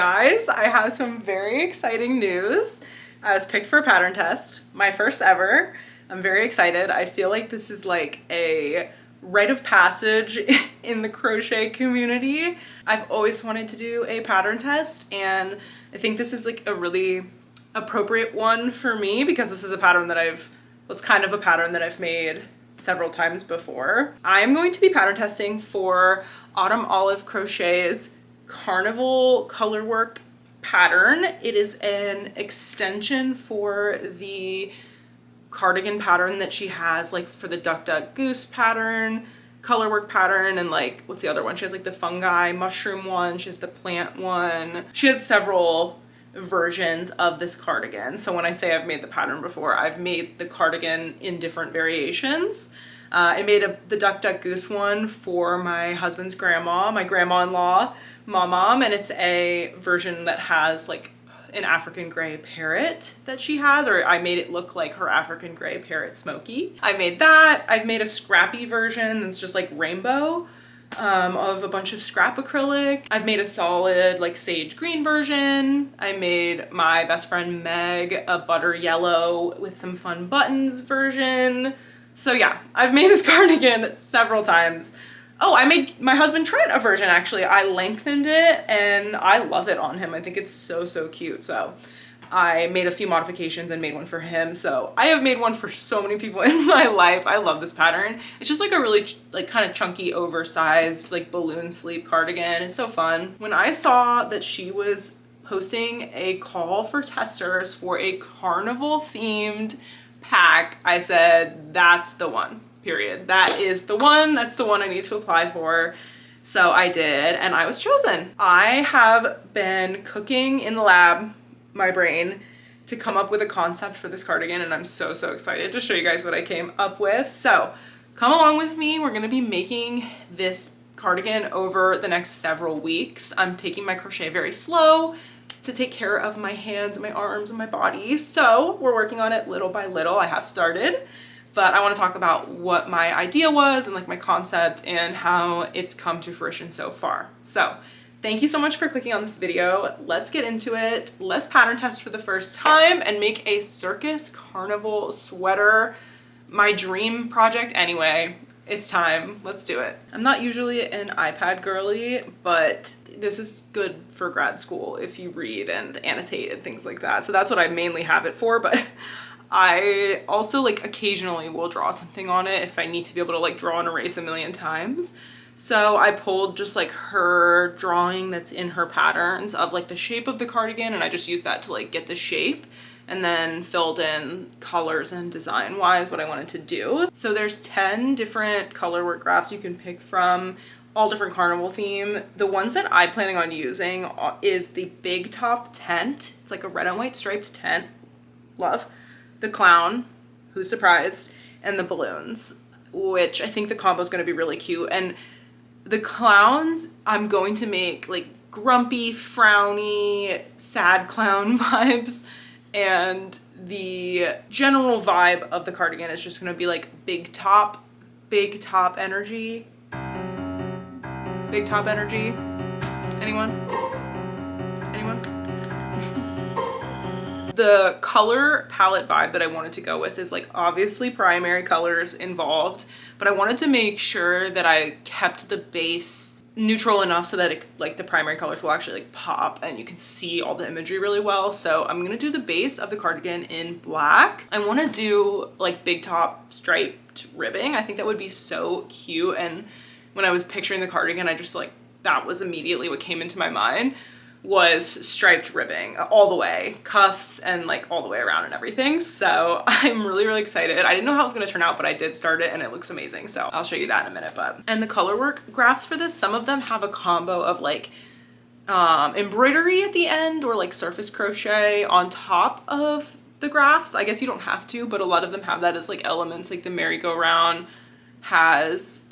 guys, I have some very exciting news. I was picked for a pattern test, my first ever. I'm very excited. I feel like this is like a rite of passage in the crochet community. I've always wanted to do a pattern test, and I think this is like a really appropriate one for me because this is a pattern that it's kind of a pattern that I've made several times before. I'm going to be pattern testing for Autumn Olive Crochet's Carnival colorwork pattern. It is an extension for the cardigan pattern that she has, like for the Duck Duck Goose pattern, colorwork pattern, and like, what's the other one? She has like the fungi mushroom one, she has the plant one. She has several versions of this cardigan. So when I say I've made the pattern before, I've made the cardigan in different variations. I made the Duck Duck Goose one for my husband's grandma, my grandma-in-law, Mom, and it's a version that has like an African gray parrot that she has, or I made it look like her African gray parrot Smokey. I made that. I've made a scrappy version that's just like rainbow of a bunch of scrap acrylic. I've made a solid like sage green version. I made my best friend Meg a butter yellow with some fun buttons version. So yeah, I've made this cardigan several times. Oh, I made my husband Trent a version actually. I lengthened it and I love it on him. I think it's so, so cute. So I made a few modifications and made one for him. So I have made one for so many people in my life. I love this pattern. It's just like a really like kind of chunky, oversized like balloon sleeve cardigan. It's so fun. When I saw that she was posting a call for testers for a carnival themed pack, I said, that's the one. Period. That is the one. That's the one I need to apply for. So I did, and I was chosen. I have been cooking in the lab, my brain, to come up with a concept for this cardigan, and I'm so, so excited to show you guys what I came up with. So come along with me. We're gonna be making this cardigan over the next several weeks. I'm taking my crochet very slow to take care of my hands and my arms and my body. So we're working on it little by little. I have started. But I want to talk about what my idea was and like my concept and how it's come to fruition so far. So thank you so much for clicking on this video. Let's get into it. Let's pattern test for the first time and make a circus carnival sweater. My dream project anyway. It's time. Let's do it. I'm not usually an iPad girly, but this is good for grad school if you read and annotate and things like that. So that's what I mainly have it for, but I also like occasionally will draw something on it if I need to be able to like draw and erase a million times. So I pulled just like her drawing that's in her patterns of like the shape of the cardigan, and I just used that to like get the shape and then filled in colors and design wise what I wanted to do. So there's 10 different colorwork graphs you can pick from, all different carnival theme. The ones that I'm planning on using is the big top tent. It's like a red and white striped tent. Love. The clown, who's surprised, and the balloons, which I think the combo is going to be really cute. And the clowns, I'm going to make like grumpy, frowny, sad clown vibes, and the general vibe of the cardigan is just going to be like big top energy. Big top energy. Anyone? The color palette vibe that I wanted to go with is like obviously primary colors involved, but I wanted to make sure that I kept the base neutral enough so that it, like the primary colors will actually like pop and you can see all the imagery really well. So I'm gonna do the base of the cardigan in black. I want to do like big top striped ribbing. I think that would be so cute, and when I was picturing the cardigan, I just like, that was immediately what came into my mind. Was striped ribbing all the way, cuffs and like all the way around and everything. So I'm really, really excited. I didn't know how it was going to turn out, but I did start it and it looks amazing. So I'll show you that in a minute. And the colorwork graphs for this, some of them have a combo of like embroidery at the end or like surface crochet on top of the graphs. I guess you don't have to, but a lot of them have that as like elements. Like the merry-go-round has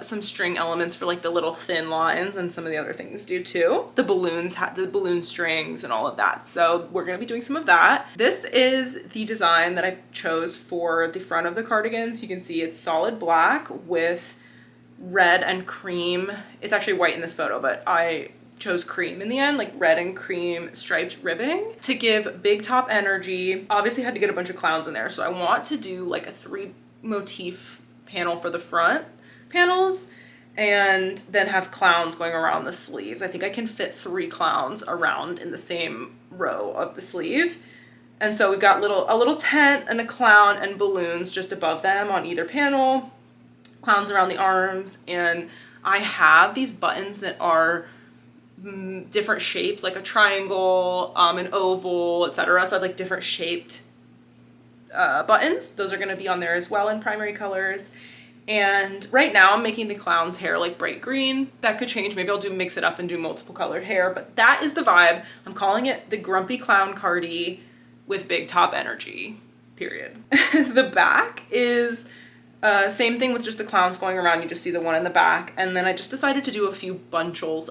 some string elements for like the little thin lines, and some of the other things do too. The balloons have the balloon strings and all of that. So we're gonna be doing some of that. This is the design that I chose for the front of the cardigans. You can see it's solid black with red and cream. It's actually white in this photo, but I chose cream in the end, like red and cream striped ribbing to give big top energy. Obviously had to get a bunch of clowns in there. So I want to do like a 3 motif panel for the front panels and then have clowns going around the sleeves. I think I can fit 3 clowns around in the same row of the sleeve. And so we've got a little tent and a clown and balloons just above them on either panel, clowns around the arms, and I have these buttons that are different shapes, like a triangle, an oval, etc. So I have like different shaped buttons. Those are going to be on there as well in primary colors. And right now I'm making the clown's hair like bright green. That could change. Maybe I'll mix it up and do multiple colored hair, but that is the vibe. I'm calling it the Grumpy Clown Cardi with big top energy, period. The back is same thing with just the clowns going around. You just see the one in the back. And then I just decided to do a few bushels,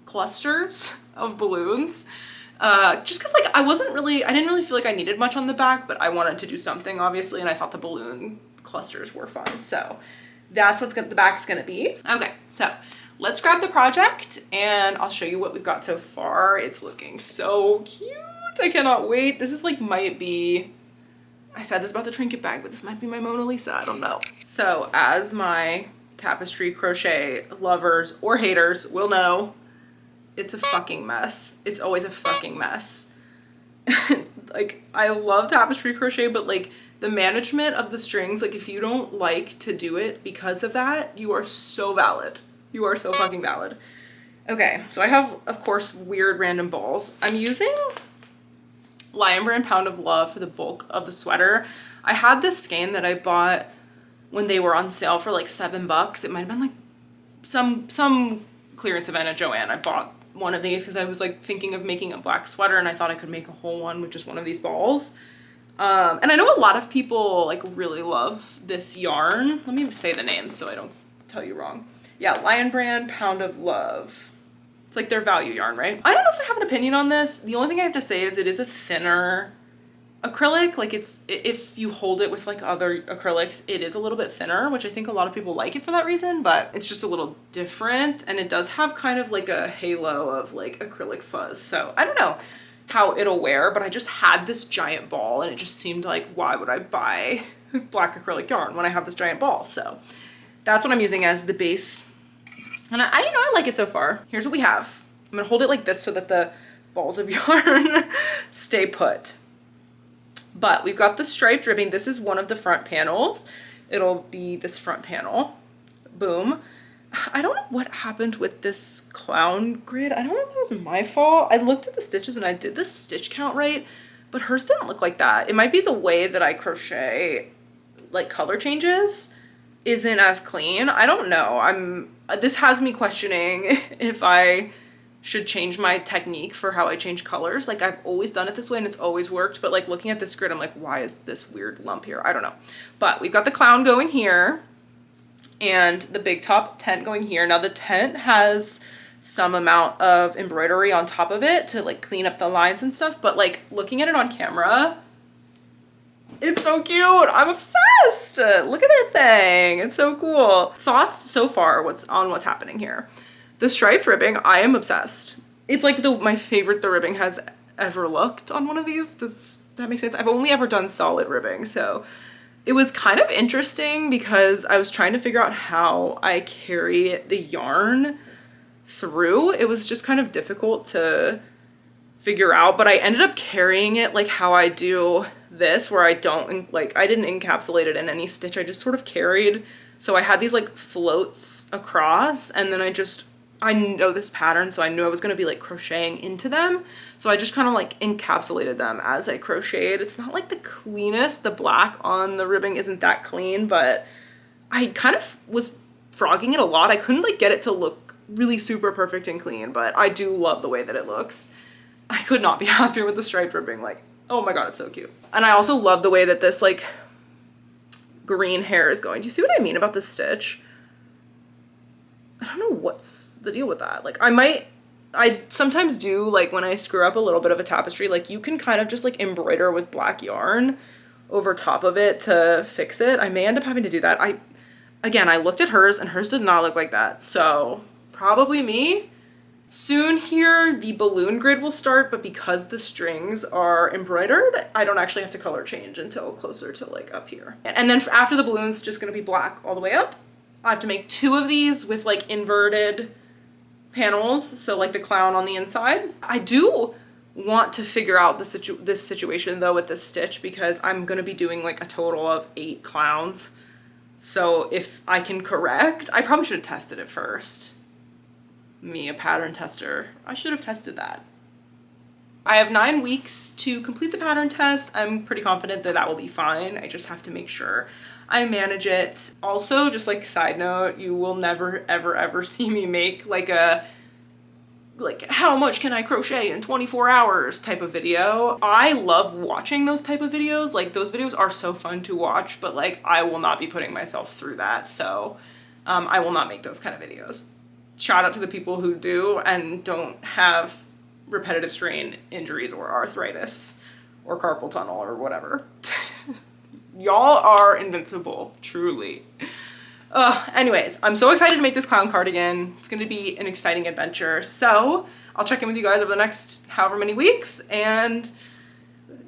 clusters of balloons. Just cause like I didn't really feel like I needed much on the back, but I wanted to do something obviously. And I thought the balloon clusters were fun. So that's what the back's gonna be. Okay, so let's grab the project and I'll show you what we've got so far. It's looking so cute. I cannot wait. This is like, I said this about the trinket bag, but this might be my Mona Lisa. I don't know. So as my tapestry crochet lovers or haters will know, it's a fucking mess. It's always a fucking mess. Like, I love tapestry crochet, but like the management of the strings, like if you don't like to do it because of that, you are so valid. You are so fucking valid. Okay, so I have, of course, weird random balls. I'm using Lion Brand Pound of Love for the bulk of the sweater. I had this skein that I bought when they were on sale for like $7. It might have been like some clearance event at Joann. I bought one of these because I was like thinking of making a black sweater and I thought I could make a whole one with just one of these balls. And I know a lot of people like really love this yarn. Let me say the name so I don't tell you wrong. Yeah, Lion Brand Pound of Love. It's like their value yarn, right? I don't know if I have an opinion on this. The only thing I have to say is it is a thinner acrylic. Like if you hold it with like other acrylics, it is a little bit thinner, which I think a lot of people like it for that reason, but it's just a little different. And it does have kind of like a halo of like acrylic fuzz. So I don't know how it'll wear, but I just had this giant ball and it just seemed like, why would I buy black acrylic yarn when I have this giant ball? So that's what I'm using as the base. And I like it so far. Here's what we have. I'm gonna hold it like this so that the balls of yarn stay put. But we've got the striped ribbing. This is one of the front panels. It'll be this front panel. Boom. I don't know what happened with this clown grid. I don't know if that was my fault. I looked at the stitches and I did the stitch count right, but hers didn't look like that. It might be the way that I crochet, like color changes isn't as clean. I don't know. This has me questioning if I should change my technique for how I change colors. Like I've always done it this way and it's always worked, but like looking at this grid, I'm like, why is this weird lump here? I don't know. But we've got the clown going here and the big top tent going here. Now the tent has some amount of embroidery on top of it to like clean up the lines and stuff, but like looking at it on camera, it's so cute. I'm obsessed. Look at that thing. It's so cool. Thoughts so far what's happening here. The striped ribbing, I am obsessed. It's like my favorite the ribbing has ever looked on one of these. Does that make sense? I've only ever done solid ribbing, so it was kind of interesting because I was trying to figure out how I carry the yarn through. It was just kind of difficult to figure out, but I ended up carrying it like how I do this, where I didn't encapsulate it in any stitch. I just sort of carried. So I had these like floats across, and then I know this pattern, so I knew I was going to be like crocheting into them. So I just kind of like encapsulated them as I crocheted. It's not like the cleanest. The black on the ribbing isn't that clean, but I kind of was frogging it a lot. I couldn't like get it to look really super perfect and clean, but I do love the way that it looks. I could not be happier with the striped ribbing. Like, oh my God, it's so cute. And I also love the way that this like green hair is going. Do you see what I mean about this stitch? I don't know what's the deal with that. Like I sometimes do, like when I screw up a little bit of a tapestry, like you can kind of just like embroider with black yarn over top of it to fix it. I may end up having to do that. I looked at hers and hers did not look like that. So probably me. Soon here, the balloon grid will start, but because the strings are embroidered, I don't actually have to color change until closer to like up here. And then after the balloons, just gonna be black all the way up. I have to make 2 of these with like inverted panels, so like the clown on the inside. I do want to figure out this situation though with this stitch, because I'm gonna be doing like a total of 8 clowns. So if I can correct, I probably should have tested it first. Me, a pattern tester. I should have tested that. I have 9 weeks to complete the pattern test. I'm pretty confident that that will be fine. I just have to make sure I manage it. Also, just like side note, you will never ever ever see me make like a how much can I crochet in 24 hours type of video. I love watching those type of videos. Like those videos are so fun to watch, but like I will not be putting myself through that. So I will not make those kind of videos. Shout out to the people who do and don't have repetitive strain injuries or arthritis or carpal tunnel or whatever. Y'all are invincible, truly. Anyways, I'm so excited to make this clown cardigan. It's gonna be an exciting adventure. So I'll check in with you guys over the next however many weeks, and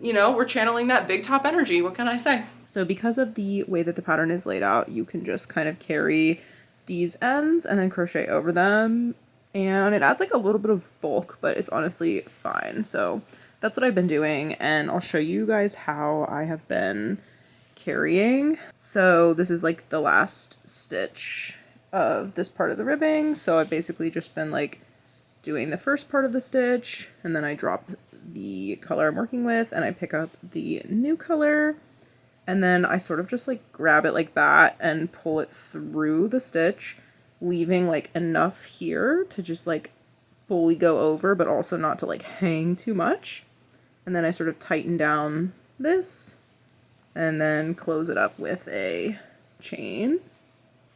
you know, we're channeling that big top energy. What can I say? So because of the way that the pattern is laid out, you can just kind of carry these ends and then crochet over them, and it adds like a little bit of bulk, but it's honestly fine. So that's what I've been doing, and I'll show you guys how I have been carrying. So this is like the last stitch of this part of the ribbing. So I've basically just been like doing the first part of the stitch, and then I drop the color I'm working with and I pick up the new color. And then I sort of just like grab it like that and pull it through the stitch, leaving like enough here to just like fully go over, but also not to like hang too much. And then I sort of tighten down this and then close it up with a chain.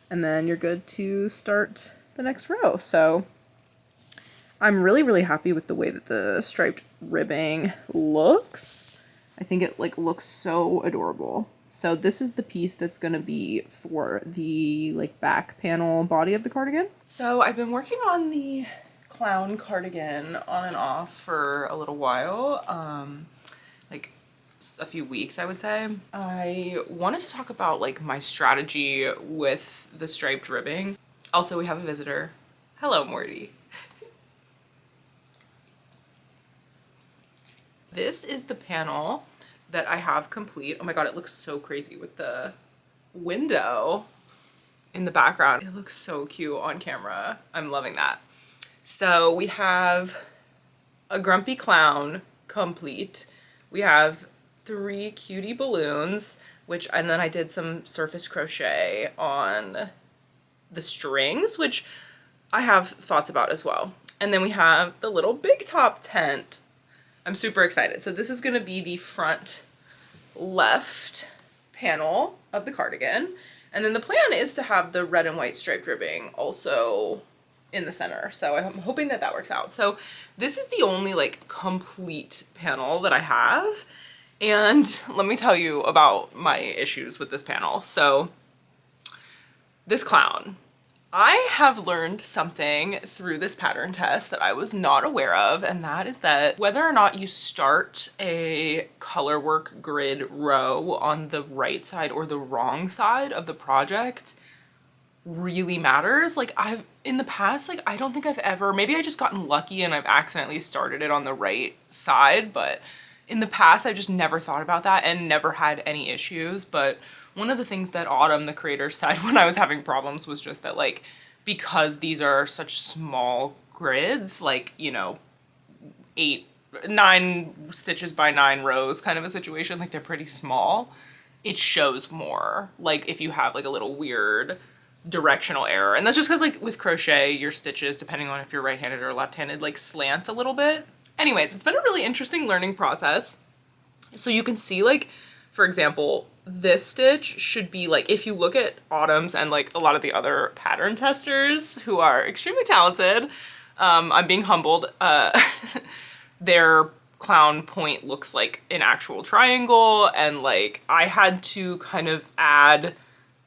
And then you're good to start the next row. So I'm really, really happy with the way that the striped ribbing looks. I think it like looks so adorable. So this is the piece that's going to be for the like back panel body of the cardigan. So I've been working on the clown cardigan on and off for a little while, like a few weeks, I would say. I wanted to talk about like my strategy with the striped ribbing. Also, we have a visitor. Hello, Morty. This is the panel that I have complete. Oh my god, it looks so crazy with the window in the background. It looks so cute on camera. I'm loving that. So we have a grumpy clown complete. We have 3 cutie balloons, and then I did some surface crochet on the strings, which I have thoughts about as well. And then we have the little big top tent. I'm super excited. So this is going to be the front left panel of the cardigan. And then the plan is to have the red and white striped ribbing also in the center. So I'm hoping that that works out. So this is the only like complete panel that I have. And let me tell you about my issues with this panel. So this clown. I have learned something through this pattern test that I was not aware of, and that is that whether or not you start a color work grid row on the right side or the wrong side of the project really matters. Like in the past, like I don't think I've ever, maybe I just gotten lucky and I've accidentally started it on the right side, but in the past I've just never thought about that and never had any issues. But one of the things that Autumn, the creator, said when I was having problems was just that, like, because these are such small grids, like, you know, 9 stitches by 9 rows kind of a situation, like they're pretty small, it shows more. Like if you have like a little weird directional error. And that's just because like with crochet, your stitches, depending on if you're right-handed or left-handed, like slant a little bit. Anyways, it's been a really interesting learning process. So you can see, like, for example, this stitch should be like, if you look at Autumn's and like a lot of the other pattern testers who are extremely talented, I'm being humbled, their clown point looks like an actual triangle, and like I had to kind of add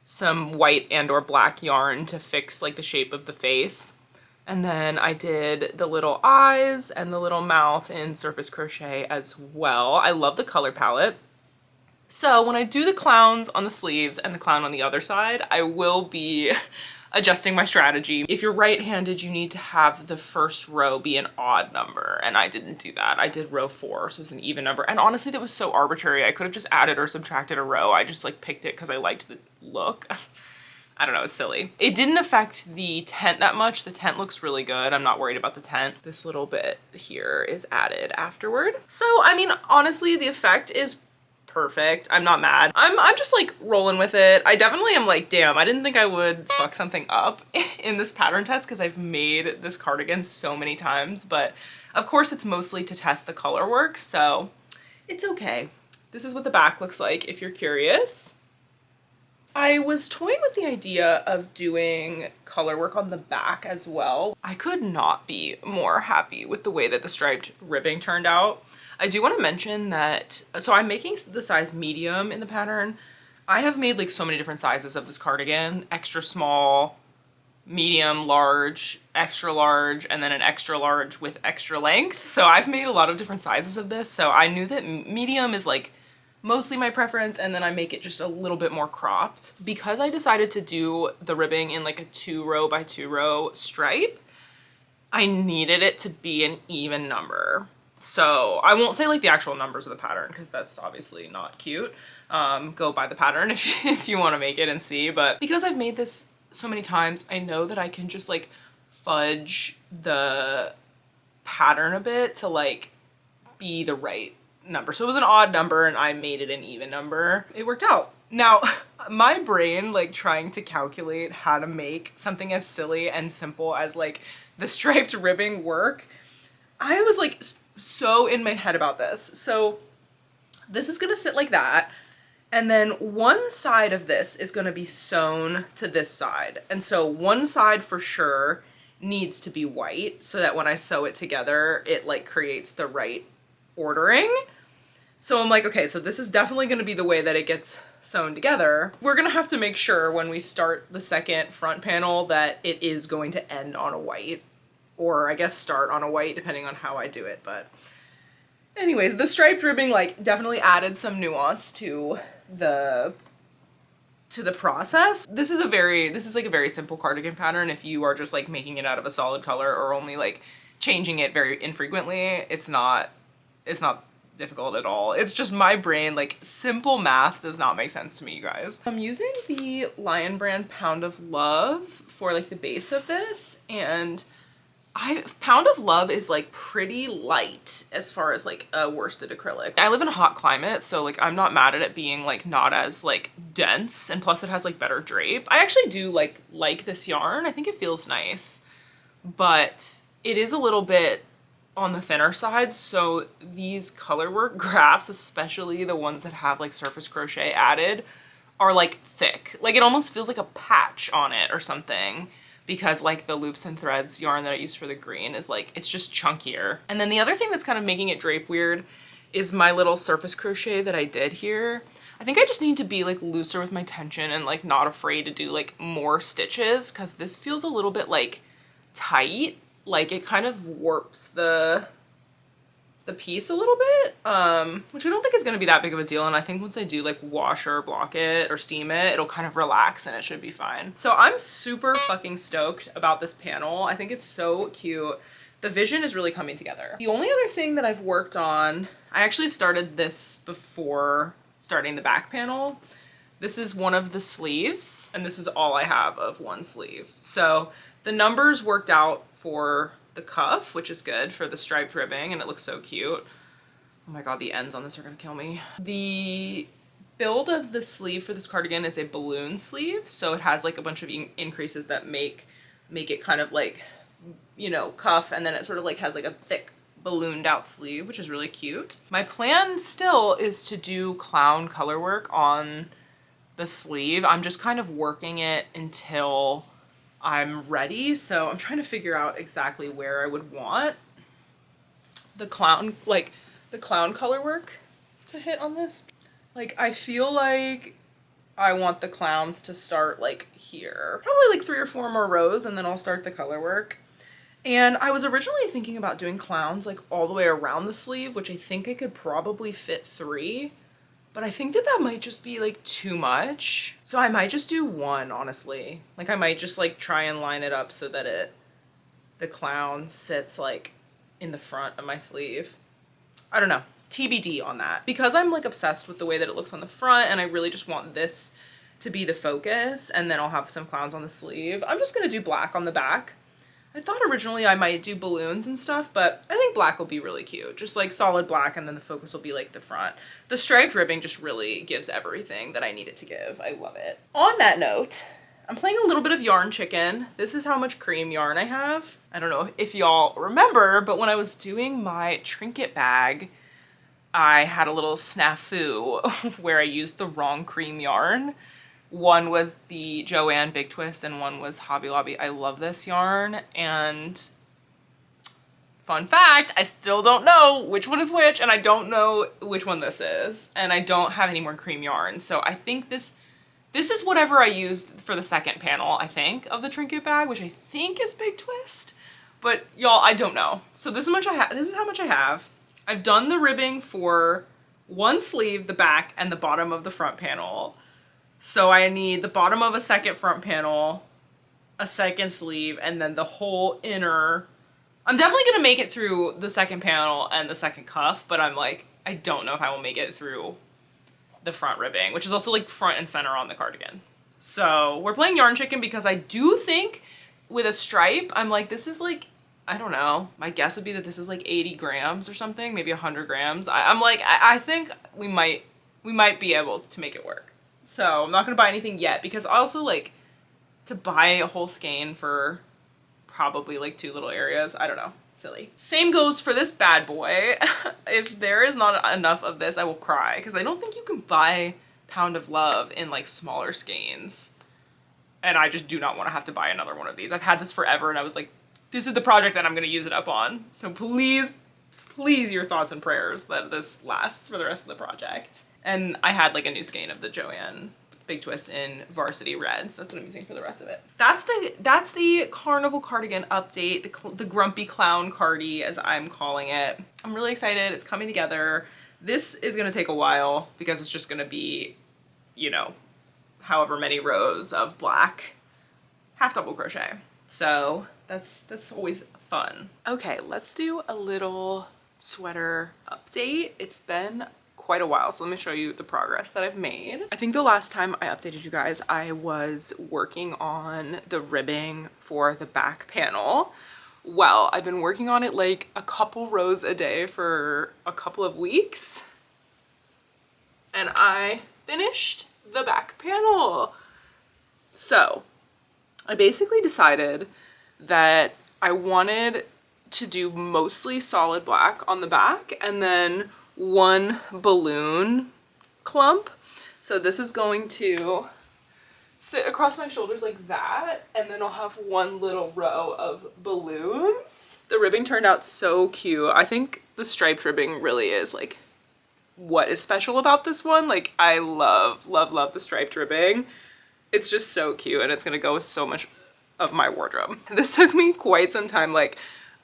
some white and or black yarn to fix like the shape of the face. And then I did the little eyes and the little mouth in Surface Crochet as well. I love the color palette. So when I do the clowns on the sleeves and the clown on the other side, I will be adjusting my strategy. If you're right-handed, you need to have the first row be an odd number, and I didn't do that. I did row 4, so it was an even number. And honestly, that was so arbitrary. I could have just added or subtracted a row. I just like picked it because I liked the look. I don't know, it's silly. It didn't affect the tent that much. The tent looks really good. I'm not worried about the tent. This little bit here is added afterward. So, I mean, honestly, the effect is perfect. I'm not mad. I'm just like rolling with it. I definitely am like, damn, I didn't think I would fuck something up in this pattern test because I've made this cardigan so many times, but of course it's mostly to test the color work, so it's okay. This is what the back looks like if you're curious. I was toying with the idea of doing color work on the back as well. I could not be more happy with the way that the striped ribbing turned out. I do want to mention that, so I'm making the size medium in the pattern. I have made like so many different sizes of this cardigan: extra small, medium, large, extra large, and then an extra large with extra length. So I've made a lot of different sizes of this. So I knew that medium is like mostly my preference, and then I make it just a little bit more cropped. Because I decided to do the ribbing in like a 2-row by 2-row stripe, I needed it to be an even number. So I won't say like the actual numbers of the pattern because that's obviously not cute. Go buy the pattern if you want to make it and see. But because I've made this so many times, I know that I can just like fudge the pattern a bit to like be the right number. So it was an odd number and I made it an even number. It worked out. Now, my brain like trying to calculate how to make something as silly and simple as like the striped ribbing work, I was like so in my head about this. So this is gonna sit like that, and then one side of this is gonna be sewn to this side. And so one side for sure needs to be white so that when I sew it together, it like creates the right ordering. So I'm like, okay, so this is definitely gonna be the way that it gets sewn together. We're gonna have to make sure when we start the second front panel that it is going to end on a white, or I guess start on a white depending on how I do it. But anyways, the striped ribbing like definitely added some nuance to the process. This is like a very simple cardigan pattern. If you are just like making it out of a solid color or only like changing it very infrequently, it's not difficult at all. It's just my brain, like simple math does not make sense to me, you guys. I'm using the Lion Brand Pound of Love for like the base of this, and Pound of Love is like pretty light as far as like a worsted acrylic. I live in a hot climate, so like I'm not mad at it being like not as like dense, and plus it has like better drape. I actually do like this yarn. I think it feels nice, but it is a little bit on the thinner side. So these color work graphs, especially the ones that have like Surface Crochet added, are like thick. Like it almost feels like a patch on it or something, because like the loops and threads yarn that I used for the green is like, it's just chunkier. And then the other thing that's kind of making it drape weird is my little Surface Crochet that I did here. I think I just need to be like looser with my tension and like not afraid to do like more stitches, because this feels a little bit like tight. Like it kind of warps the piece a little bit, which I don't think is gonna be that big of a deal. And I think once I do like wash or block it or steam it, it'll kind of relax and it should be fine. So I'm super fucking stoked about this panel. I think it's so cute. The vision is really coming together. The only other thing that I've worked on, I actually started this before starting the back panel. This is one of the sleeves, and this is all I have of one sleeve. So the numbers worked out for the cuff, which is good for the striped ribbing, and it looks so cute. Oh my god, the ends on this are gonna kill me. The build of the sleeve for this cardigan is a balloon sleeve, so it has like a bunch of increases that make it kind of like, you know, cuff, and then it sort of like has like a thick ballooned out sleeve, which is really cute. My plan still is to do clown color work on the sleeve. I'm just kind of working it until I'm ready, so I'm trying to figure out exactly where I would want the clown, like the clown color work to hit on this. Like I feel like I want the clowns to start like here, probably like 3 or 4 more rows, and then I'll start the color work. And I was originally thinking about doing clowns like all the way around the sleeve, which I think I could probably fit 3. But I think that that might just be like too much. So I might just do 1, honestly. Like I might just like try and line it up so that the clown sits like in the front of my sleeve. I don't know. TBD on that. Because I'm like obsessed with the way that it looks on the front and I really just want this to be the focus, and then I'll have some clowns on the sleeve. I'm just gonna do black on the back. I thought originally I might do balloons and stuff, but I think black will be really cute. Just like solid black, and then the focus will be like the front. The striped ribbing just really gives everything that I need it to give. I love it. On that note, I'm playing a little bit of yarn chicken. This is how much cream yarn I have. I don't know if y'all remember, but when I was doing my trinket bag, I had a little snafu where I used the wrong cream yarn. One was the Joann Big Twist and one was Hobby Lobby. I love this yarn, and fun fact, I still don't know which one is which, and I don't know which one this is, and I don't have any more cream yarn. So I think this is whatever I used for the second panel, I think, of the trinket bag, which I think is Big Twist, but y'all, I don't know. So this is how much I have. I've done the ribbing for one sleeve, the back, and the bottom of the front panel. So I need the bottom of a second front panel, a second sleeve, and then the whole inner. I'm definitely gonna make it through the second panel and the second cuff, but I'm like, I don't know if I will make it through the front ribbing, which is also like front and center on the cardigan. So we're playing yarn chicken because I do think with a stripe, I'm like, this is like, I don't know, my guess would be that this is like 80 grams or something, maybe 100 grams. I'm like, I think we might be able to make it work. So I'm not gonna buy anything yet because I also like to buy a whole skein for probably like 2 little areas. I don't know, silly. Same goes for this bad boy. If there is not enough of this, I will cry because I don't think you can buy Pound of Love in like smaller skeins. And I just do not want to have to buy another one of these. I've had this forever and I was like, this is the project that I'm gonna use it up on. So please, please, your thoughts and prayers that this lasts for the rest of the project. And I had like a new skein of the Joann Big Twist in Varsity Red, so that's what I'm using for the rest of it. That's the Carnival cardigan update, the Grumpy Clown Cardi, as I'm calling it. I'm really excited. It's coming together. This is gonna take a while because it's just gonna be, you know, however many rows of black half double crochet. So that's always fun. Okay, let's do a little sweater update. It's been quite a while, so let me show you the progress that I've made. I think the last time I updated you guys, I was working on the ribbing for the back panel. Well, I've been working on it like a couple rows a day for a couple of weeks, and I finished the back panel. So I basically decided that I wanted to do mostly solid black on the back and then one balloon clump. So this is going to sit across my shoulders like that, and then I'll have one little row of balloons. The ribbing turned out so cute. I think the striped ribbing really is like what is special about this one. Like I love, love, love the striped ribbing. It's just so cute, and it's gonna go with so much of my wardrobe. This took me quite some time. Like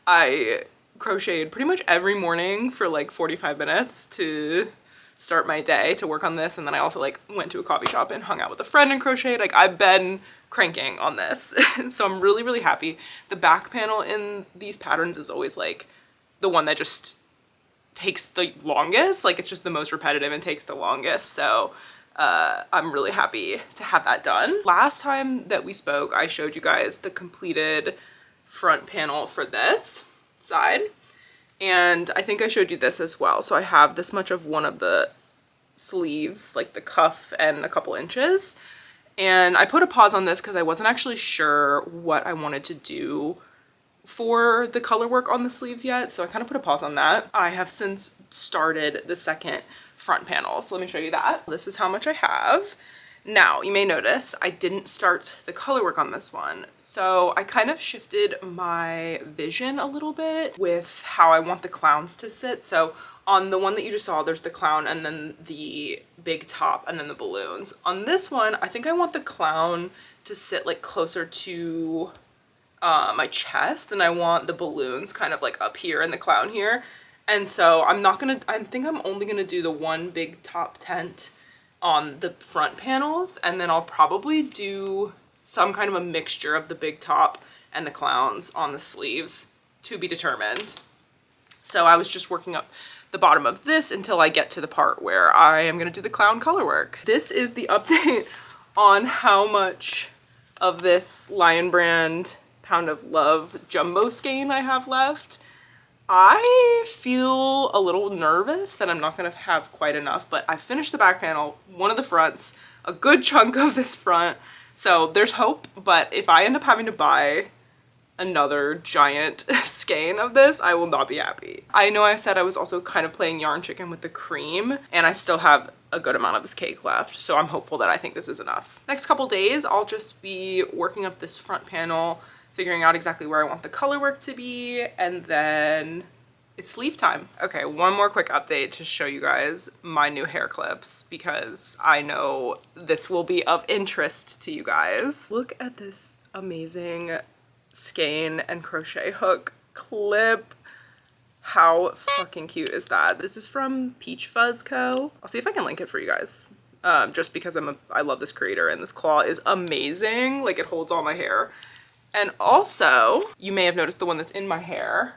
I crocheted pretty much every morning for like 45 minutes to start my day to work on this, and then I also like went to a coffee shop and hung out with a friend and crocheted. Like I've been cranking on this. So I'm really, really happy. The back panel in these patterns is always like the one that just takes the longest. Like it's just the most repetitive and takes the longest. So I'm really happy to have that done. Last time that we spoke, I showed you guys the completed front panel for this side, and I think I showed you this as well. So I have this much of one of the sleeves, like the cuff and a couple inches, and I put a pause on this because I wasn't actually sure what I wanted to do for the color work on the sleeves yet, so I kind of put a pause on that. I have since started the second front panel, so let me show you that. This is how much I have. Now, you may notice I didn't start the color work on this one, so I kind of shifted my vision a little bit with how I want the clowns to sit. So on the one that you just saw, there's the clown and then the big top and then the balloons. On this one, I think I want the clown to sit like closer to my chest, and I want the balloons kind of like up here and the clown here. And so I think I'm only gonna do the one big top tent on the front panels, and then I'll probably do some kind of a mixture of the big top and the clowns on the sleeves, to be determined. So I was just working up the bottom of this until I get to the part where I am gonna do the clown color work. This is the update on how much of this Lion Brand Pound of Love jumbo skein I have left. I feel a little nervous that I'm not gonna have quite enough, but I finished the back panel, one of the fronts, a good chunk of this front, so there's hope. But if I end up having to buy another giant skein of this, I will not be happy. I know I said I was also kind of playing yarn chicken with the cream, and I still have a good amount of this cake left, so I'm hopeful that I think this is enough. Next couple days, I'll just be working up this front panel, figuring out exactly where I want the color work to be, and then it's sleeve time. Okay, one more quick update to show you guys my new hair clips, because I know this will be of interest to you guys. Look at this amazing skein and crochet hook clip. How fucking cute is that? This is from Peach Fuzz Co. I'll see if I can link it for you guys. Just because I love this creator, and this claw is amazing. Like, it holds all my hair. And also, you may have noticed the one that's in my hair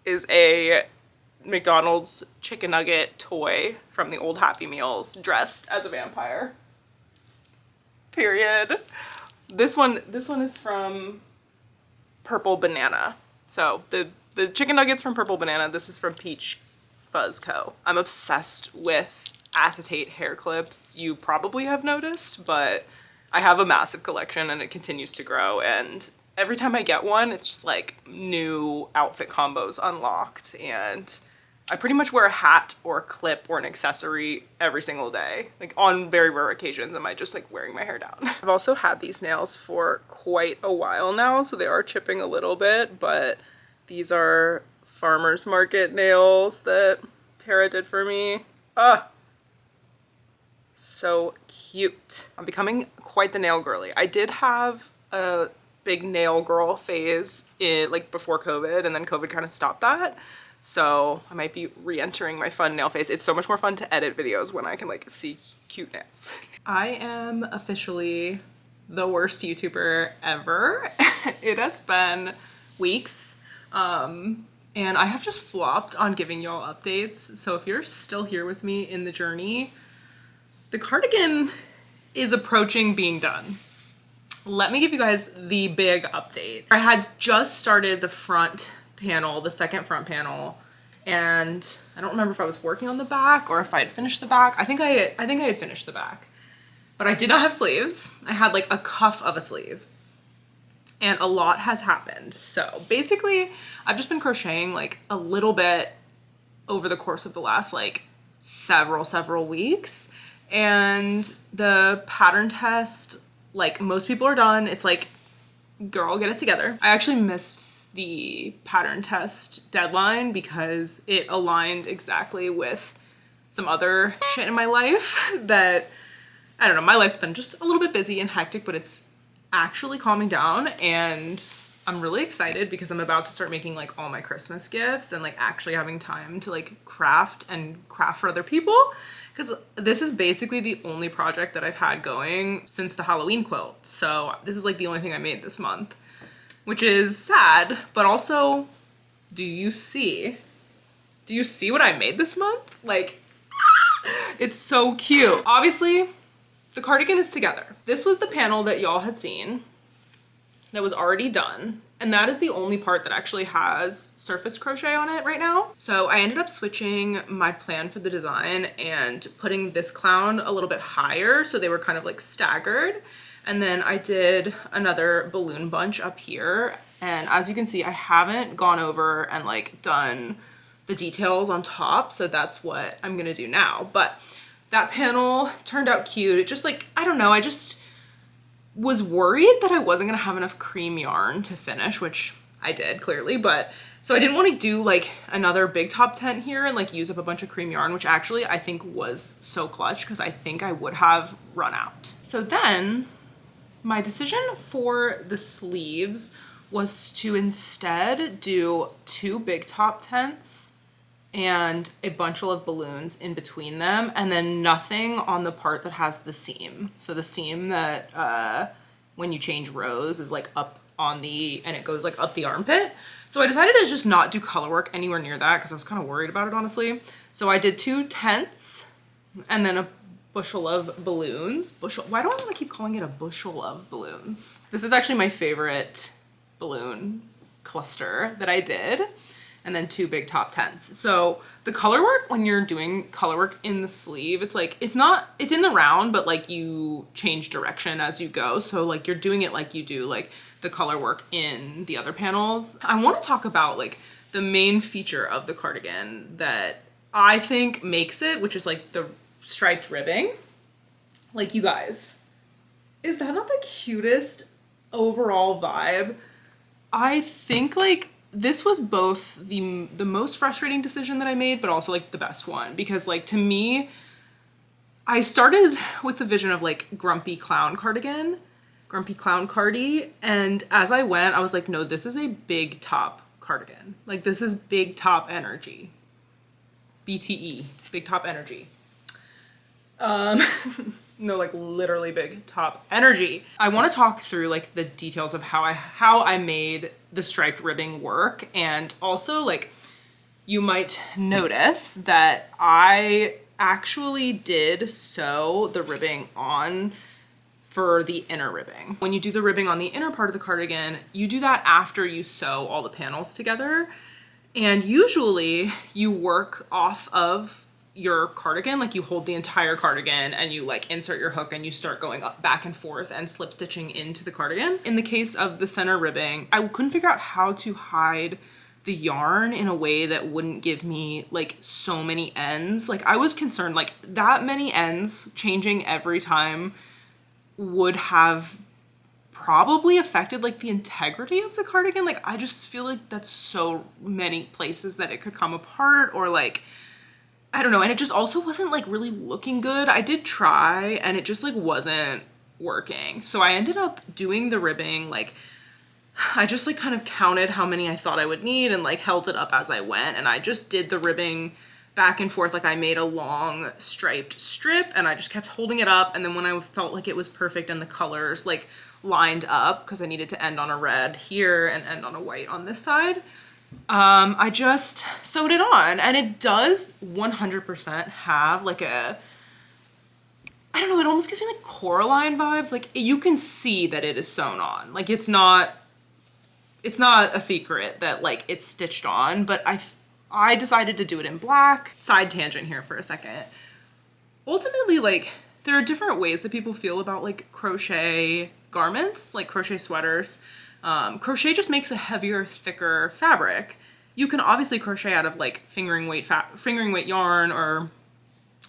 is a McDonald's chicken nugget toy from the old Happy Meals dressed as a vampire. Period. This one is from Purple Banana. So the chicken nuggets from Purple Banana, this is from Peach Fuzz Co. I'm obsessed with acetate hair clips. You probably have noticed, but I have a massive collection and it continues to grow, and every time I get one, it's just like new outfit combos unlocked, and I pretty much wear a hat or a clip or an accessory every single day. Like, on very rare occasions am I just like wearing my hair down. I've also had these nails for quite a while now, so they are chipping a little bit, but these are farmer's market nails that Tara did for me. So cute. I'm becoming quite the nail girly. I did have a big nail girl phase like before COVID, and then COVID kind of stopped that. So I might be re-entering my fun nail phase. It's so much more fun to edit videos when I can like see cute nails. I am officially the worst YouTuber ever. It has been weeks. And I have just flopped on giving y'all updates. So if you're still here with me in the journey, the cardigan is approaching being done. Let me give you guys the big update. I had just started the front panel, the second front panel, and I don't remember if I was working on the back or if I had finished the back. I think I had finished the back, but I did not have sleeves. I had like a cuff of a sleeve, and a lot has happened. So basically, I've just been crocheting like a little bit over the course of the last like several weeks, and the pattern test, like most people are done. It's like, girl, get it together. I actually missed the pattern test deadline because it aligned exactly with some other shit in my life that, I don't know, my life's been just a little bit busy and hectic, but it's actually calming down, and I'm really excited because I'm about to start making like all my Christmas gifts and like actually having time to like craft for other people, because this is basically the only project that I've had going since the Halloween quilt. So this is like the only thing I made this month, which is sad, but also, do you see what I made this month? Like, it's so cute. Obviously, the cardigan is together. This was the panel that y'all had seen that was already done, and that is the only part that actually has surface crochet on it right now. So I ended up switching my plan for the design and putting this clown a little bit higher so they were kind of like staggered. And then I did another balloon bunch up here. And as you can see, I haven't gone over and like done the details on top. So that's what I'm gonna do now. But that panel turned out cute. It just like, I don't know, I just was worried that I wasn't gonna have enough cream yarn to finish, which I did clearly, but So I didn't want to do like another big top tent here and like use up a bunch of cream yarn, which actually I think was so clutch because I think I would have run out. So then my decision for the sleeves was to instead do 2 big top tents and a bunch of balloons in between them, and then nothing on the part that has the seam. So the seam that when you change rows is like up on the, and it goes like up the armpit. So I decided to just not do color work anywhere near that because I was kind of worried about it, honestly. So I did 2 tents and then a bushel of balloons. Why do I want to keep calling it a bushel of balloons? This is actually my favorite balloon cluster that I did. And then 2 big top tents. So the color work, when you're doing color work in the sleeve, it's like, it's in the round, but like you change direction as you go. So like you're doing it like you do like the color work in the other panels. I want to talk about like the main feature of the cardigan that I think makes it, which is like the striped ribbing. Like, you guys, is that not the cutest overall vibe? I think like this was both the most frustrating decision that I made, but also like the best one, because like to me, I started with the vision of like grumpy clown cardi, and as I went, I was like, no, this is a big top cardigan. Like, this is big top energy. BTE, big top energy. No, like literally big top energy. I want to talk through like the details of how I made the striped ribbing work, and also like you might notice that I actually did sew the ribbing on for the inner ribbing. When you do the ribbing on the inner part of the cardigan, you do that after you sew all the panels together, and usually you work off of your cardigan, like you hold the entire cardigan and you like insert your hook and you start going up back and forth and slip stitching into the cardigan. In the case of the center ribbing, I couldn't figure out how to hide the yarn in a way that wouldn't give me like so many ends. Like, I was concerned like that many ends changing every time would have probably affected like the integrity of the cardigan. Like, I just feel like that's so many places that it could come apart, or like, I don't know. And it just also wasn't like really looking good. I did try and it just like wasn't working. So I ended up doing the ribbing, like I just like kind of counted how many I thought I would need and like held it up as I went. And I just did the ribbing back and forth. Like, I made a long striped strip and I just kept holding it up. And then when I felt like it was perfect and the colors like lined up, because I needed to end on a red here and end on a white on this side, I just sewed it on, and it does 100% have like a, I don't know, it almost gives me like Coraline vibes. Like, you can see that it is sewn on. Like, it's not a secret that like it's stitched on, but I decided to do it in black. Side tangent here for a second. Ultimately, like, there are different ways that people feel about like crochet garments, like crochet sweaters. Crochet just makes a heavier, thicker fabric. You can obviously crochet out of like fingering weight yarn, or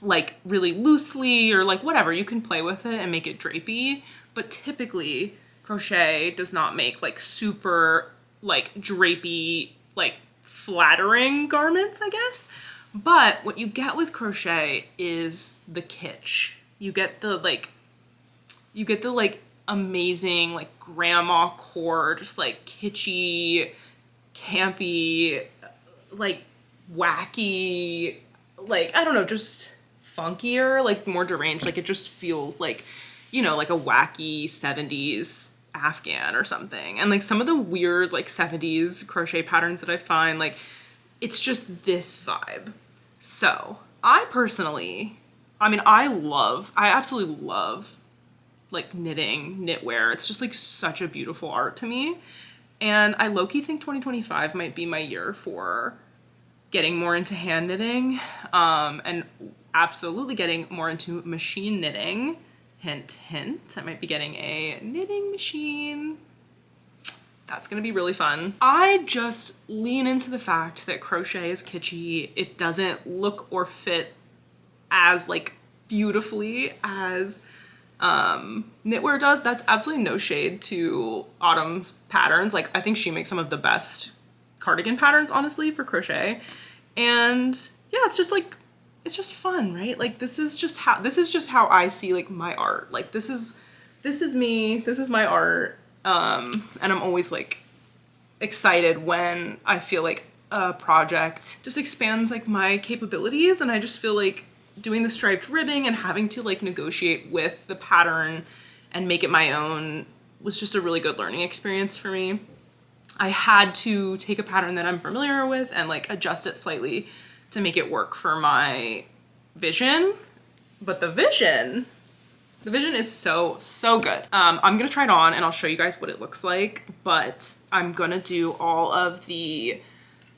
like really loosely, or like whatever. You can play with it and make it drapey, but typically crochet does not make like super like drapey, like flattering garments, I guess. But what you get with crochet is the kitsch. You get the amazing like grandma core, just like kitschy, campy, like wacky, like, I don't know, just funkier, like more deranged. Like, it just feels like, you know, like a wacky 70s Afghan or something. And like some of the weird like 70s crochet patterns that I find, like, it's just this vibe. So I personally, I mean, I absolutely love like knitting, knitwear. It's just like such a beautiful art to me. And I low-key think 2025 might be my year for getting more into hand knitting, and absolutely getting more into machine knitting. Hint, hint, I might be getting a knitting machine. That's gonna be really fun. I just lean into the fact that crochet is kitschy. It doesn't look or fit as like beautifully as knitwear does. That's absolutely no shade to Autumn's patterns. Like, I think she makes some of the best cardigan patterns, honestly, for crochet. And yeah, it's just like, it's just fun, right? Like this is just how I see like my art. Like this is me, this is my art. And I'm always like excited when I feel like a project just expands like my capabilities, and I just feel like doing the striped ribbing and having to like negotiate with the pattern and make it my own was just a really good learning experience for me. I had to take a pattern that I'm familiar with and like adjust it slightly to make it work for my vision. But the vision is so good. I'm gonna try it on and I'll show you guys what it looks like, but I'm gonna do all of the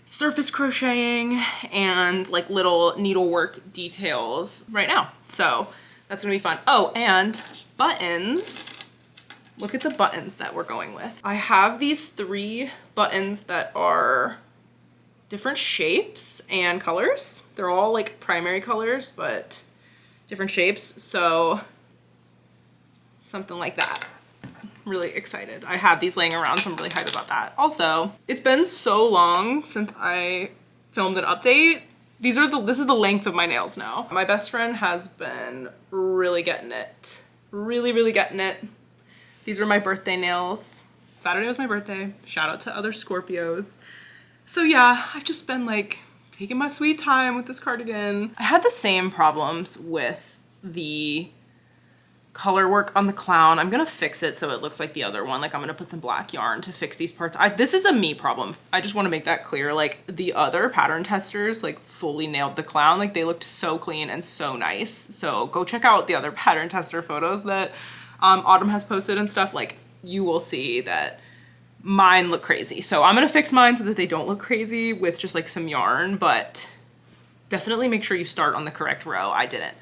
surface crocheting and like little needlework details right now. So that's gonna be fun. Oh, and buttons. Look at the buttons that we're going with. I have these 3 buttons that are different shapes and colors. They're all like primary colors, but different shapes. So something like that. Really excited. I have these laying around, so I'm really hyped about that. Also, it's been so long since I filmed an update. This is the length of my nails now. My best friend has been really getting it. Really getting it. These were my birthday nails. Saturday was my birthday. Shout out to other Scorpios. So yeah, I've just been like taking my sweet time with this cardigan. I had the same problems with the color work on the clown. I'm gonna fix it so it looks like the other one. Like I'm gonna put some black yarn to fix these parts. This is a me problem. I just wanna make that clear. Like the other pattern testers like fully nailed the clown. Like they looked so clean and so nice. So go check out the other pattern tester photos that Autumn has posted and stuff. Like you will see that mine look crazy. So I'm gonna fix mine so that they don't look crazy with just like some yarn, but definitely make sure you start on the correct row. I didn't.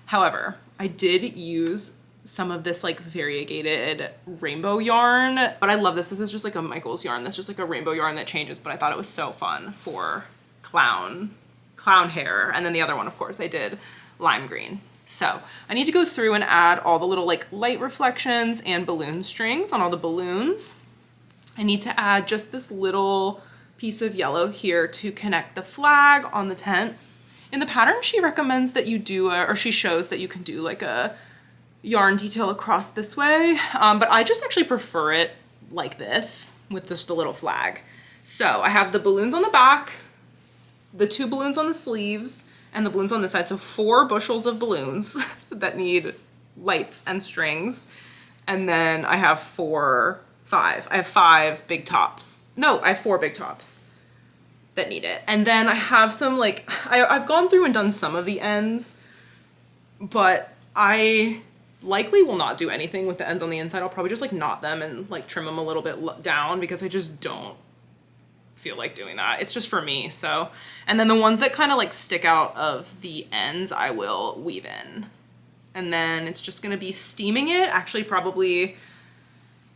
However, I did use some of this like variegated rainbow yarn, but I love this. This is just like a Michael's yarn. That's just like a rainbow yarn that changes, but I thought it was so fun for clown hair. And then the other one, of course, I did lime green. So I need to go through and add all the little like light reflections and balloon strings on all the balloons. I need to add just this little piece of yellow here to connect the flag on the tent. In the pattern, she recommends that you do, or she shows that you can do like a yarn detail across this way, but I just actually prefer it like this with just a little flag. So I have the balloons on the back, the 2 balloons on the sleeves, and the balloons on this side. So 4 bushels of balloons that need lights and strings. And then I have 5 big tops. No, I have 4 big tops that need it. And then I have some like, I've gone through and done some of the ends, but I likely will not do anything with the ends on the inside. I'll probably just like knot them and like trim them a little bit down because I just don't feel like doing that. It's just for me. So, and then the ones that kind of like stick out of the ends, I will weave in. And then it's just gonna be steaming it, actually probably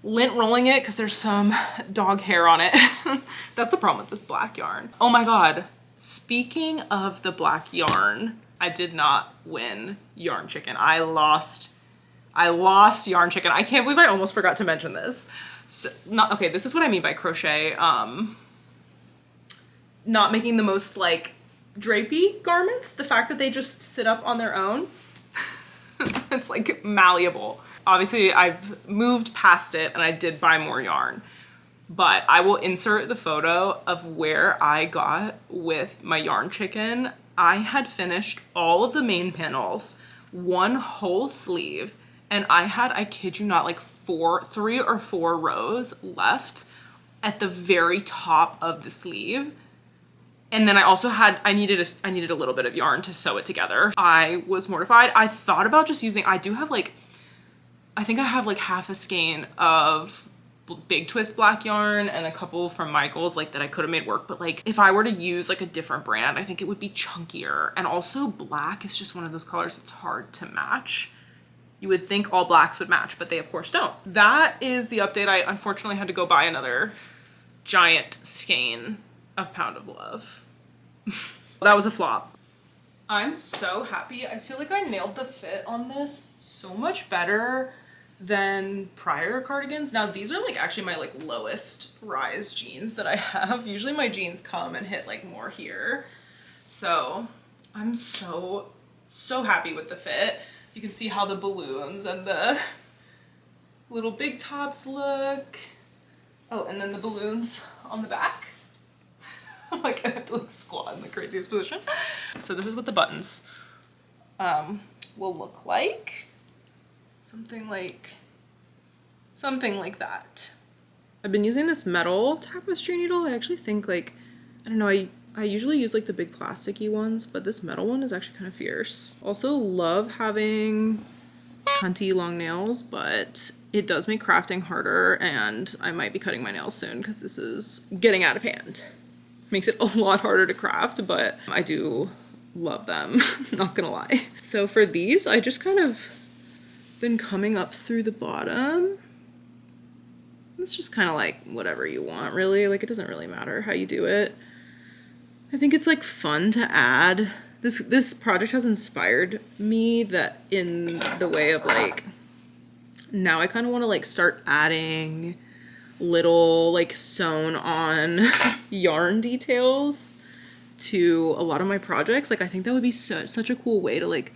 lint rolling it because there's some dog hair on it. That's the problem with this black yarn. Oh my God. Speaking of the black yarn, I did not win Yarn Chicken. I lost Yarn Chicken. I can't believe I almost forgot to mention this. So, okay, this is what I mean by crochet. Not making the most like drapey garments. The fact that they just sit up on their own. It's like malleable. Obviously I've moved past it and I did buy more yarn, but I will insert the photo of where I got with my Yarn Chicken. I had finished all of the main panels, 1 whole sleeve, and I had, I kid you not, like 3 or 4 rows left at the very top of the sleeve. And then I also had, I needed a little bit of yarn to sew it together. I was mortified. I thought about just using, I do have like, I think I have like half a skein of big twist black yarn and a couple from Michael's like that I could have made work, but like if I were to use like a different brand, I think it would be chunkier. And also black is just one of those colors that's hard to match. You would think all blacks would match, but they of course don't. That is the update. I unfortunately had to go buy another giant skein of Pound of Love. That was a flop. I'm so happy. I feel like I nailed the fit on this so much better than prior cardigans. Now these are like actually my like lowest rise jeans that I have. Usually my jeans come and hit like more here. So I'm so happy with the fit. You can see how the balloons and the little big tops look. Oh, and then the balloons on the back. Like I have to like squat in the craziest position. So this is what the buttons will look like. Something like that. I've been using this metal tapestry needle. I actually think like, I don't know, I usually use like the big plasticky ones, but this metal one is actually kind of fierce. Also love having cunty long nails, but it does make crafting harder, and I might be cutting my nails soon because this is getting out of hand. Makes it a lot harder to craft, but I do love them, not gonna lie. So for these, I just kind of been coming up through the bottom. It's just kind of like whatever you want, really. Like, it doesn't really matter how you do it. I think it's like fun to add. This project has inspired me that in the way of like, now I kind of want to like start adding little like sewn on yarn details to a lot of my projects. Like, I think that would be such a cool way to like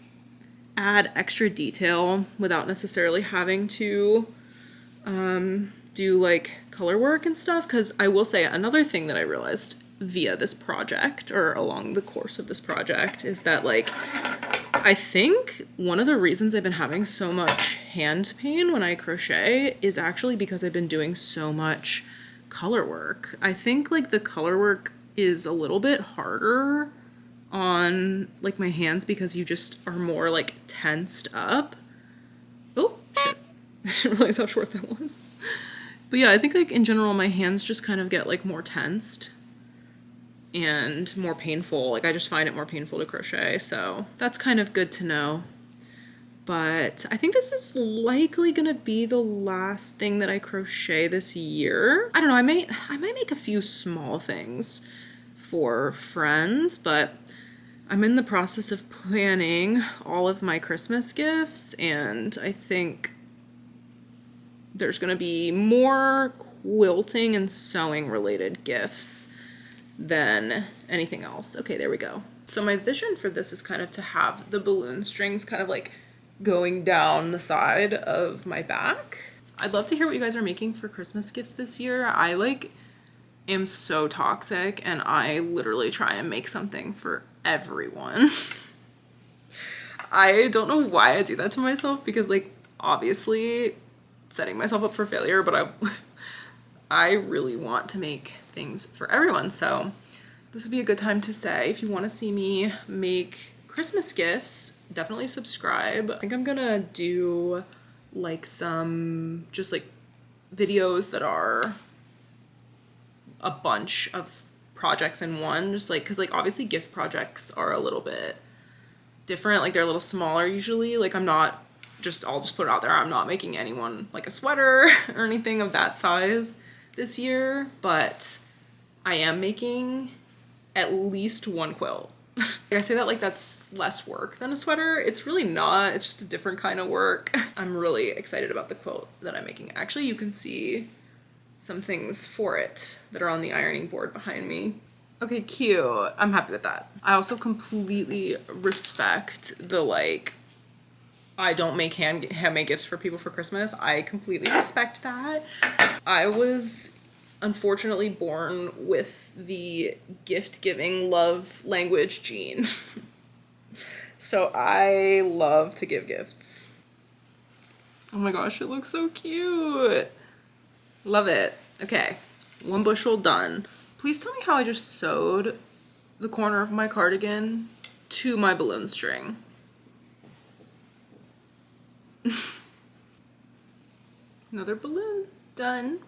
add extra detail without necessarily having to do like color work and stuff. Because I will say another thing that I realized via this project, or along the course of this project, is that like I think one of the reasons I've been having so much hand pain when I crochet is actually because I've been doing so much color work. I think like the color work is a little bit harder on like my hands because you just are more like tensed up. Oh shit, I didn't realize how short that was. But yeah, I think like in general my hands just kind of get like more tensed and more painful. Like, I just find it more painful to crochet, so that's kind of good to know. But I think this is likely gonna be the last thing that I crochet this year. I don't know, I might make a few small things for friends, but I'm in the process of planning all of my Christmas gifts, and I think there's gonna be more quilting and sewing related gifts than anything else. Okay, there we go. So my vision for this is kind of to have the balloon strings kind of like going down the side of my back. I'd love to hear what you guys are making for Christmas gifts this year. I like am so toxic, and I literally try and make something for everyone. I don't know why I do that to myself, because like obviously setting myself up for failure, but I really want to make things for everyone. So this would be a good time to say, if you want to see me make Christmas gifts, definitely subscribe. I think I'm gonna do like some just like videos that are a bunch of projects in one, just like, because like obviously gift projects are a little bit different. Like, they're a little smaller usually. Like, I'll just put it out there, I'm not making anyone like a sweater or anything of that size this year, but I am making at least one quilt. I say that like that's less work than a sweater. It's really not. It's just a different kind of work. I'm really excited about the quilt that I'm making. Actually, you can see some things for it that are on the ironing board behind me. Okay, cute. I'm happy with that. I also completely respect the like, I don't make handmade gifts for people for Christmas. I completely respect that. I was unfortunately born with the gift-giving love language gene. So I love to give gifts. Oh my gosh, it looks so cute. Love it. Okay, one bushel done. Please tell me how I just sewed the corner of my cardigan to my balloon string. Another balloon done.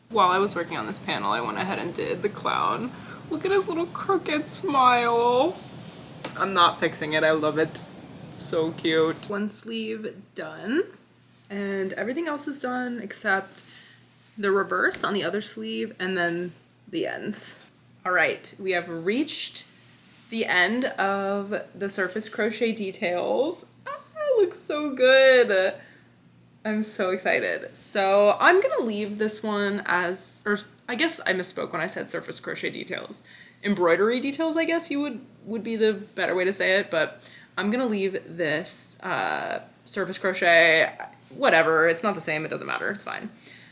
While I was working on this panel, I went ahead and did the clown. Look at his little crooked smile. I'm not fixing it. I love it. So cute. One sleeve done, and everything else is done except the reverse on the other sleeve and then the ends. All right, we have reached the end of the surface crochet details. Ah, it looks so good. I'm so excited. So I'm gonna leave this one as, or I guess I misspoke when I said surface crochet details. Embroidery details, I guess would be the better way to say it, but I'm gonna leave this surface crochet, whatever, it's not the same, it doesn't matter, it's fine.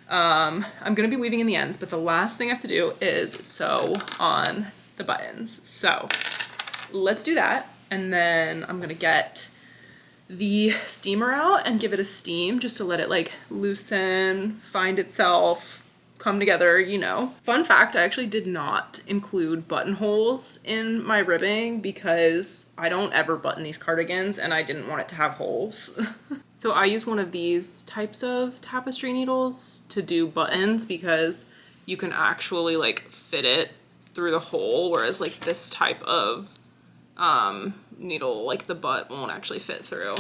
I'm gonna be weaving in the ends, but the last thing I have to do is sew on the buttons. So let's do that, and then I'm gonna get the steamer out and give it a steam just to let it like loosen, find itself, come together, you know. Fun fact, I actually did not include buttonholes in my ribbing because I don't ever button these cardigans and I didn't want it to have holes. So I use one of these types of tapestry needles to do buttons because you can actually like fit it through the hole, whereas like this type of needle, like the butt won't actually fit through.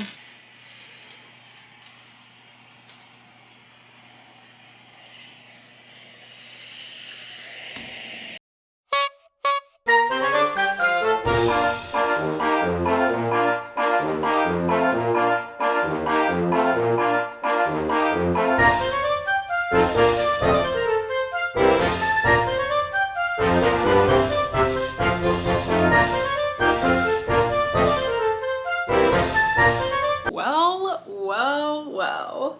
Well,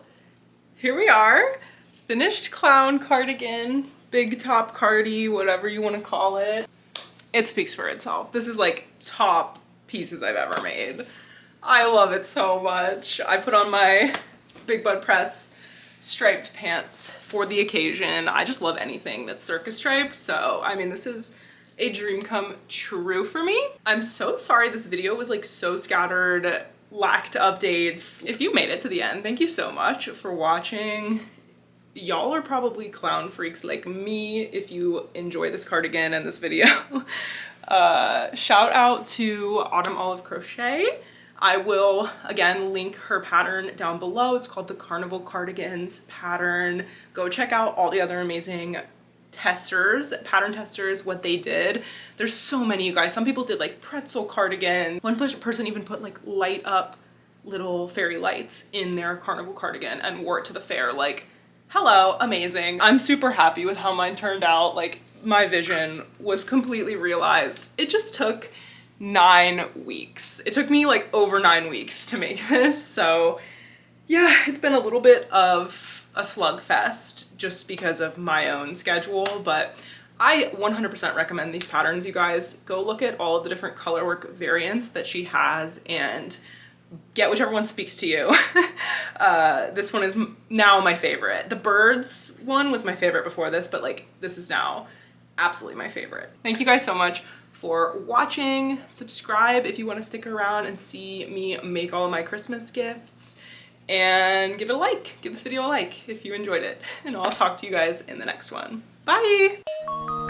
here we are, finished clown cardigan, big top cardi, whatever you want to call it. It speaks for itself. This is like top pieces I've ever made. I love it so much. I put on my Big Bud Press striped pants for the occasion. I just love anything that's circus striped, so I mean this is a dream come true for me. I'm so sorry this video was like so scattered, lacked updates. If you made it to the end, thank you so much for watching. Y'all are probably clown freaks like me if you enjoy this cardigan and this video. Shout out to Autumn Olive Crochet. I will, again, link her pattern down below. It's called the Carnival Cardigans pattern. Go check out all the other amazing testers, pattern testers, what they did. There's so many, you guys. Some people did like pretzel cardigan. One person even put like light up little fairy lights in their carnival cardigan and wore it to the fair. Like, hello, amazing. I'm super happy with how mine turned out. Like, my vision was completely realized. It just took 9 weeks. It took me like over 9 weeks to make this. So yeah, it's been a little bit of a slugfest just because of my own schedule, but I 100% recommend these patterns, you guys. Go look at all of the different colorwork variants that she has and get whichever one speaks to you. This one is now my favorite. The birds one was my favorite before this, but like this is now absolutely my favorite. Thank you guys so much for watching. Subscribe if you want to stick around and see me make all of my Christmas gifts, and give it a like. Give this video a like if you enjoyed it, and I'll talk to you guys in the next one. Bye!